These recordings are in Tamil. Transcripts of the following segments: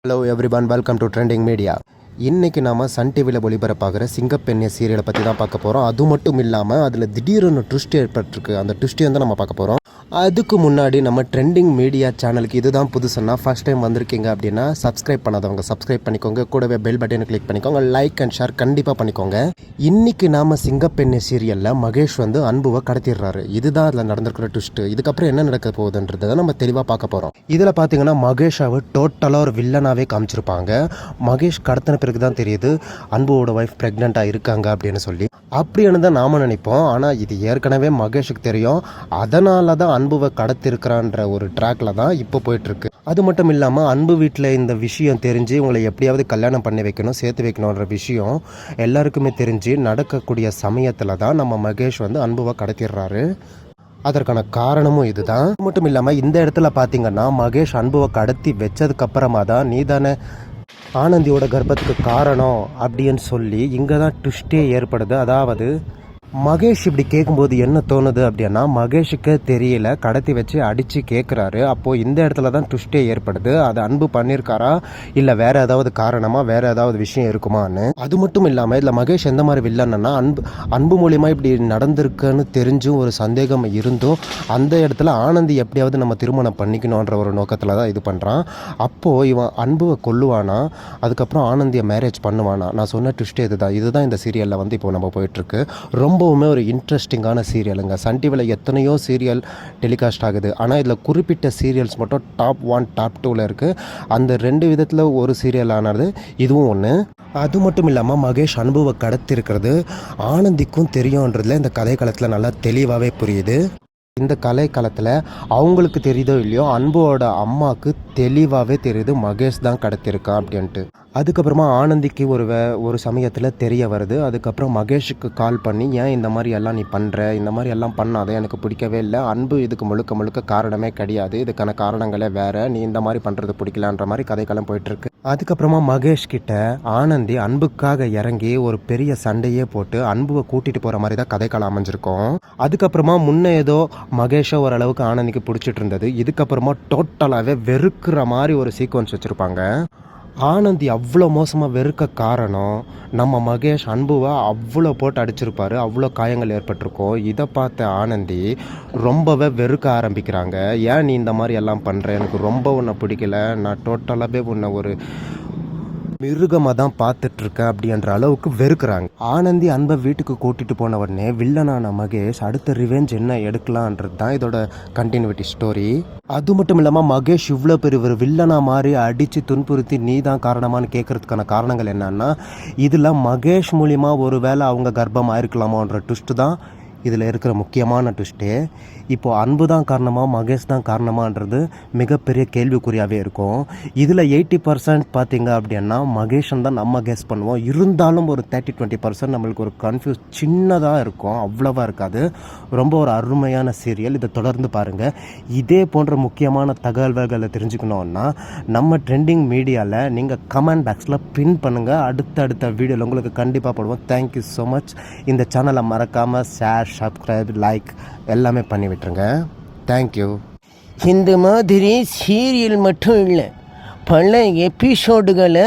Hello everyone, welcome to trending media. இன்றைக்கி நாம் சன் டிவியில் ஒளிபரப்பாகிற சிங்கப்பெண்ணே சீரியலை பற்றி தான் பார்க்க போகிறோம். அது மட்டும் இல்லாமல் அதில் திடீர்னு ட்விஸ்ட் ஏற்பட்டிருக்கு. அந்த ட்விஸ்ட்டை வந்து நம்ம பார்க்க போகிறோம். அதுக்கு முன்னாடி நம்ம ட்ரெண்டிங் மீடியா சேனலுக்கு இதுதான் புதுசுன்னா ஃபஸ்ட் டைம் வந்திருக்கீங்க அப்படின்னா சப்ஸ்கிரைப் பண்ணாதவங்க சப்ஸ்கிரைப் பண்ணிக்கோங்க. கூடவே பெல் பட்டனை கிளிக் பண்ணிக்கோங்க. லைக் அண்ட் ஷேர் கண்டிப்பாக பண்ணிக்கோங்க. இன்றைக்கி நாம் சிங்கப்பெண்ணே சீரியலில் மகேஷ் வந்து அன்புவை கடத்திடுறாரு. இதுதான் அதில் நடந்திருக்கிற ட்விஸ்ட்டு. இதுக்கப்புறம் என்ன நடக்க போகுதுன்றதை நம்ம தெளிவாக பார்க்க போகிறோம். இதில் பார்த்தீங்கன்னா மகேஷாவை டோட்டலாக ஒரு வில்லனாகவே காமிச்சிருப்பாங்க. மகேஷ் கடத்தின பிறகு தான் தெரியுது அன்புவோட ஒய்ஃப் ப்ரெக்னெண்ட்டாக இருக்காங்க அப்படின்னு சொல்லி. அப்படின்னு தான் நாம நினைப்போம். ஆனால் இது ஏற்கனவே மகேஷுக்கு தெரியும். அதனால தான் அன்புவை கடத்திருக்கிறான்ற ஒரு ட்ராக்ல தான் இப்போ போயிட்டுருக்கு. அது மட்டும் இல்லாமல் அன்பு வீட்டில் இந்த விஷயம் தெரிஞ்சு உங்களை எப்படியாவது கல்யாணம் பண்ணி வைக்கணும், சேர்த்து வைக்கணுன்ற விஷயம் எல்லாருக்குமே தெரிஞ்சு நடக்கக்கூடிய சமயத்தில் தான் நம்ம மகேஷ் வந்து அன்புவை கடத்திடுறாரு. அதற்கான காரணமும் இதுதான். மட்டும் இல்லாமல் இந்த இடத்துல பார்த்தீங்கன்னா மகேஷ் அன்புவை கடத்தி வச்சதுக்கப்புறமா தான் நீதானே ஆனந்தியோட கர்ப்பத்துக்கு காரணம் அப்படின்னு சொல்லி இங்கே தான் ட்விஸ்டே ஏற்படுது. அதாவது மகேஷ் இப்படி கேட்கும்போது என்ன தோணுது அப்படின்னா, மகேஷுக்கு தெரியல, கடத்தி வச்சு அடித்து கேட்குறாரு. அப்போது இந்த இடத்துல தான் ட்விஸ்டே ஏற்படுது. அது அன்பு பண்ணியிருக்காரா இல்லை வேறு ஏதாவது காரணமாக வேறு ஏதாவது விஷயம் இருக்குமான்னு. அது மட்டும் இல்லாமல் இதில் மகேஷ் எந்த மாதிரி வில்லன்னா, அன்பு மூலிமா இப்படி நடந்திருக்குன்னு தெரிஞ்சும் ஒரு சந்தேகம் இருந்தும் அந்த இடத்துல ஆனந்தி எப்படியாவது நம்ம திருமணம் பண்ணிக்கணுன்ற ஒரு நோக்கத்தில் தான் இது பண்ணுறான். அப்போது இவன் அன்புவை கொல்லுவானா, அதுக்கப்புறம் ஆனந்தியை மேரேஜ் பண்ணுவானா. நான் சொன்ன ட்விஸ்டே இதுதான் இந்த சீரியலில் வந்து இப்போ நம்ம போயிட்டுருக்கு. ரொம்பவுமே ஒரு இன்ட்ரெஸ்டிங்கான சீரியலுங்க. சன் டிவியில் எத்தனையோ சீரியல் டெலிகாஸ்ட் ஆகுது. ஆனால் இதில் குறிப்பிட்ட சீரியல்ஸ் மட்டும் டாப் 1 டாப் 2ல் இருக்குது. அந்த 2 விதத்தில் ஒரு சீரியல் ஆனது இதுவும் ஒன்று. அது மட்டும் இல்லாமல் மகேஷ் அன்புவை கடத்திருக்கிறது ஆனந்திக்கும் தெரியுன்றதுல இந்த கதை காலத்தில் நல்லா தெளிவாகவே புரியுது. இந்த கலை காலத்தில் அவங்களுக்கு தெரியுதோ இல்லையோ அன்புவோட அம்மாவுக்கு தெளிவாகவே தெரியுது மகேஷ் தான் கடத்திருக்கான் அப்படின்ட்டு. அதுக்கப்புறமா ஆனந்திக்கு ஒரு சமயத்தில் தெரிய வருது. அதுக்கப்புறம் மகேஷுக்கு கால் பண்ணி, ஏன் இந்த மாதிரி எல்லாம் நீ பண்ணுற, இந்த மாதிரி எல்லாம் பண்ணாத, எனக்கு பிடிக்கவே இல்லை, அன்பு இதுக்கு முழுக்க காரணமே கிடையாது, இதுக்கான காரணங்களே வேறு, நீ இந்த மாதிரி பண்ணுறது பிடிக்கலான்ற மாதிரி கதைக்காலம் போயிட்டுருக்கு. அதுக்கப்புறமா மகேஷ் கிட்ட ஆனந்தி அன்புக்காக இறங்கி ஒரு பெரிய சண்டையே போட்டு அன்புவை கூட்டிகிட்டு போகிற மாதிரி தான் கதைக்காலம் அமைஞ்சிருக்கும். அதுக்கப்புறமா முன்னே ஏதோ மகேஷை ஓரளவுக்கு ஆனந்திக்கு பிடிச்சிட்டு இருந்தது. இதுக்கப்புறமா டோட்டலாகவே வெறுக்கிற மாதிரி ஒரு சீக்வன்ஸ் வச்சுருப்பாங்க. ஆனந்தி அவ்வளோ மோசமாக வெறுக்க காரணம் நம்ம மகேஷ் அன்புவை அவ்வளோ போட்டு அடிச்சிருப்பார், அவ்வளோ காயங்கள் ஏற்பட்டிருக்கும். இதை பார்த்த ஆனந்தி ரொம்பவே வெறுக்க ஆரம்பிக்கிறாங்க. ஏன் நீ இந்த மாதிரி எல்லாம் பண்ணுற, எனக்கு ரொம்ப உன்னை பிடிக்கல, நான் டோட்டலாகவே உன்னை ஒரு மிருகமாக தான் பார்த்துட்ருக்கேன் அப்படின்ற அளவுக்கு வெறுக்கிறாங்க. ஆனந்தி அன்பை வீட்டுக்கு கூட்டிகிட்டு போன உடனே வில்லனான மகேஷ் அடுத்த ரிவெஞ்ச் என்ன எடுக்கலான்றது தான் இதோட கண்டினியூட்டி ஸ்டோரி. அது மட்டும் இல்லாமல் மகேஷ் இவ்வளோ பெரிய ஒரு வில்லனாக மாறி அடித்து துன்புறுத்தி நீ தான் காரணமானு கேட்குறதுக்கான காரணங்கள் என்னன்னா, இதில் மகேஷ் மூலிமா ஒரு வேளை அவங்க கர்ப்பமாக இருக்கலாமான்ற ட்விஸ்ட்டு தான் இதில் இருக்கிற முக்கியமான ட்விஸ்ட்டே. இப்போது அன்பு தான் காரணமாக மகேஷ் தான் காரணமான்றது மிகப்பெரிய கேள்விக்குறியாகவே இருக்கும். இதில் 80% பார்த்திங்க அப்படின்னா மகேஷன் தான் நம்ம கெஸ் பண்ணுவோம். இருந்தாலும் ஒரு 30-20% நம்மளுக்கு ஒரு கன்ஃபியூஸ் சின்னதாக இருக்கும், அவ்வளோவா இருக்காது. ரொம்ப ஒரு அருமையான சீரியல். இதை தொடர்ந்து பாருங்கள். இதே போன்ற முக்கியமான தகவல்களை தெரிஞ்சுக்கணுன்னா நம்ம ட்ரெண்டிங் மீடியாவில் நீங்கள் கமெண்ட் பாக்ஸில் பின் பண்ணுங்கள். அடுத்த வீடியோவில் உங்களுக்கு கண்டிப்பாக போடுவோம். Thank you so much. இந்த சேனலை மறக்காமல் ஷேர், சப்ஸ்கிரைப், லைக் எல்லாமே பண்ணி விட்டுருங்க. தேங்க்யூ. இந்த மாதிரி சீரியல் மட்டும் இல்லை, பல எபிசோடுகளை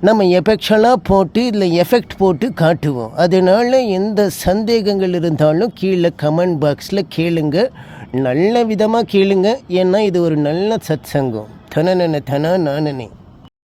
நம்ம எஃபெக்ஷனாக போட்டு இதில் எஃபெக்ட் போட்டு காட்டுவோம். அதனால் எந்த சந்தேகங்கள் இருந்தாலும் கீழே கமெண்ட் பாக்ஸில் கேளுங்க, நல்ல விதமாக கேளுங்க. ஏன்னா இது ஒரு நல்ல சத்சங்கம். தனனன தனா நானனே.